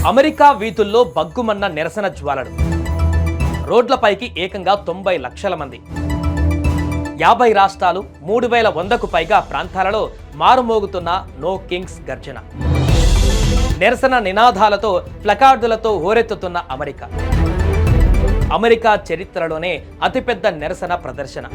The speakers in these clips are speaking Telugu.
అమెరికా వీధుల్లో బగ్గుమన్న నిరసన జ్వాలలు. రోడ్లపైకి ఏకంగా 90 లక్షల మంది. 50 రాష్ట్రాలు 3100కు పైగా ప్రాంతాలలో మారుమోగుతున్న నో కింగ్స్ గర్జన. నిరసన నినాదాలతో ప్లకార్డులతో హోరెత్తుతున్న అమెరికా. అమెరికా చరిత్రలోనే అతిపెద్ద నిరసన ప్రదర్శన.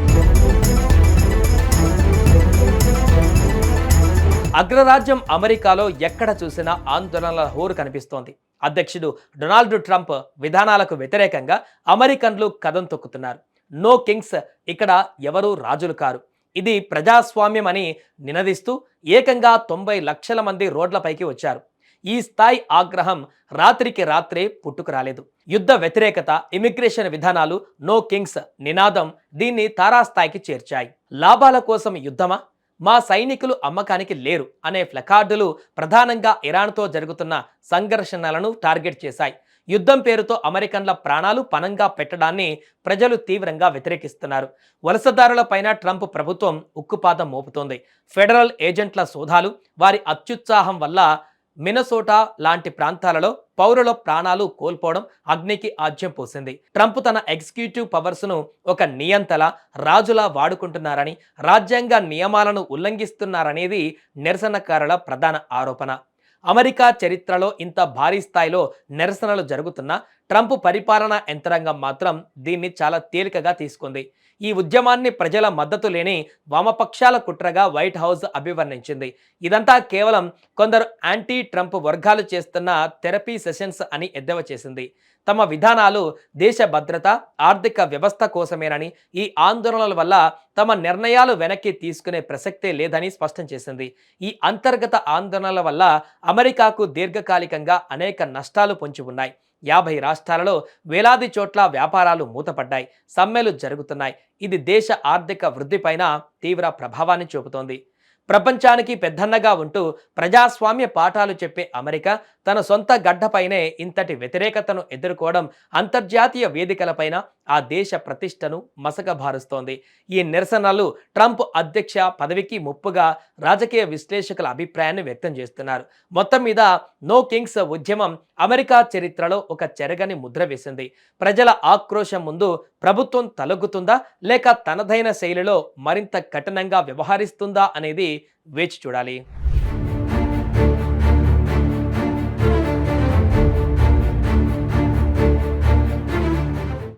అగ్రరాజ్యం అమెరికాలో ఎక్కడ చూసినా ఆందోళనల హోరు కనిపిస్తోంది. అధ్యక్షుడు డొనాల్డ్ ట్రంప్ విధానాలకు వ్యతిరేకంగా అమెరికన్లు కదం తొక్కుతున్నారు. నో కింగ్స్, ఇక్కడ ఎవరూ రాజులు కారు, ఇది ప్రజాస్వామ్యం అని నినదిస్తూ ఏకంగా 90 లక్షల మంది రోడ్లపైకి వచ్చారు. ఈ స్థాయి ఆగ్రహం రాత్రికి రాత్రే పుట్టుకురాలేదు. యుద్ధ వ్యతిరేకత, ఇమిగ్రేషన్ విధానాలు, నో కింగ్స్ నినాదం దీన్ని తారాస్థాయికి చేర్చాయి. లాభాల కోసం యుద్ధమా, మా సైనికులు అమ్మకానికి లేరు అనే ప్లకార్డులు ప్రధానంగా ఇరాన్తో జరుగుతున్న సంఘర్షణలను టార్గెట్ చేశాయి. యుద్ధం పేరుతో అమెరికన్ల ప్రాణాలు పణంగా పెట్టడాన్ని ప్రజలు తీవ్రంగా వ్యతిరేకిస్తున్నారు. వలసదారులపైన ట్రంప్ ప్రభుత్వం ఉక్కుపాదం మోపుతోంది. ఫెడరల్ ఏజెంట్ల సోదాలు, వారి అత్యుత్సాహం వల్ల మినసోటా లాంటి ప్రాంతాలలో పౌరుల ప్రాణాలు కోల్పోవడం అగ్నికి ఆజ్యం పోసింది. ట్రంప్ తన ఎగ్జిక్యూటివ్ పవర్స్ను ఒక నియంతలా, రాజులా వాడుకుంటున్నారని, రాజ్యాంగ నియమాలను ఉల్లంఘిస్తున్నారనేది నిరసనకారుల ప్రధాన ఆరోపణ. అమెరికా చరిత్రలో ఇంత భారీ స్థాయిలో నిరసనలు జరుగుతున్నా ట్రంప్ పరిపాలనా యంత్రాంగం మాత్రం దీన్ని చాలా తేలికగా తీసుకుంది. ఈ ఉద్యమాన్ని ప్రజల మద్దతు లేని వామపక్షాల కుట్రగా వైట్ హౌస్ అభివర్ణించింది. ఇదంతా కేవలం కొందరు యాంటీ ట్రంప్ వర్గాలు చేస్తున్న థెరపీ సెషన్స్ అని ఎద్దేవా చేసింది. తమ విధానాలు దేశ భద్రత, ఆర్థిక వ్యవస్థ కోసమేనని, ఈ ఆందోళనల వల్ల తమ నిర్ణయాలు వెనక్కి తీసుకునే ప్రసక్తే లేదని స్పష్టం చేసింది. ఈ అంతర్గత ఆందోళనల వల్ల అమెరికాకు దీర్ఘకాలికంగా అనేక నష్టాలు పొంచి ఉన్నాయి. 50 రాష్ట్రాలలో వేలాది చోట్ల వ్యాపారాలు మూతపడ్డాయి, సమ్మెలు జరుగుతున్నాయి. ఇది దేశ ఆర్థిక వృద్ధిపైన తీవ్ర ప్రభావాన్ని చూపుతోంది. ప్రపంచానికి పెద్దన్నగా ఉంటూ ప్రజాస్వామ్య పాఠాలు చెప్పే అమెరికా తన సొంత గడ్డపైనే ఇంతటి వ్యతిరేకతను ఎదుర్కోవడం అంతర్జాతీయ వేదికలపైన ఆ దేశ ప్రతిష్టను మసకబారుస్తోంది. ఈ నిరసనలు ట్రంప్ అధ్యక్ష పదవికి ముప్పుగా రాజకీయ విశ్లేషకుల అభిప్రాయాన్ని వ్యక్తం చేస్తున్నారు. మొత్తం మీద నో కింగ్స్ ఉద్యమం అమెరికా చరిత్రలో ఒక చెరగని ముద్ర వేసింది. ప్రజల ఆక్రోశం ముందు ప్రభుత్వం తలొగ్గుతుందా, లేక తనదైన శైలిలో మరింత కఠినంగా వ్యవహరిస్తుందా అనేది వేచి చూడాలి.